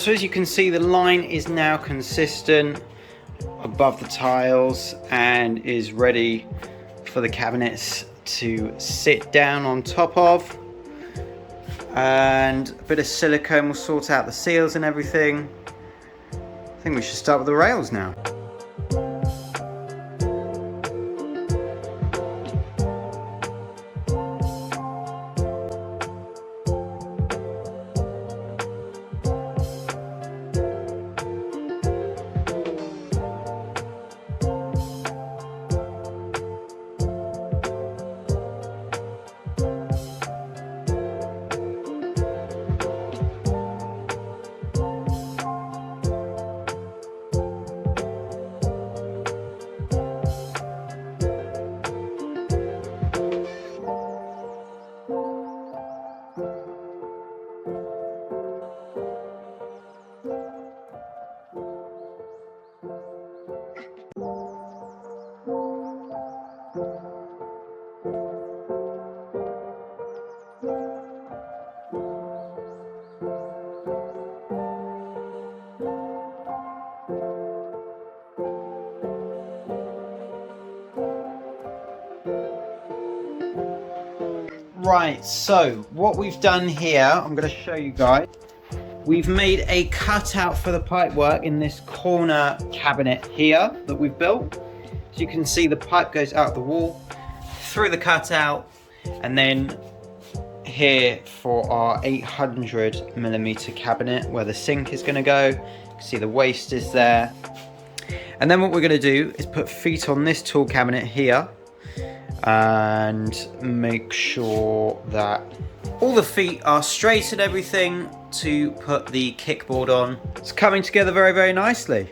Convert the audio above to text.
So as you can see, the line is now consistent above the tiles and is ready for the cabinets to sit down on top of. And a bit of silicone will sort out the seals and everything. I think we should start with the rails now. Right, so what we've done here, I'm going to show you guys. We've made a cutout for the pipework in this corner cabinet here that we've built. As you can see, the pipe goes out the wall, through the cutout, and then here for our 800mm cabinet where the sink is going to go. You can see the waste is there. And then what we're going to do is put feet on this tool cabinet here and make sure that all the feet are straight and everything to put the kickboard on. It's coming together very, very nicely.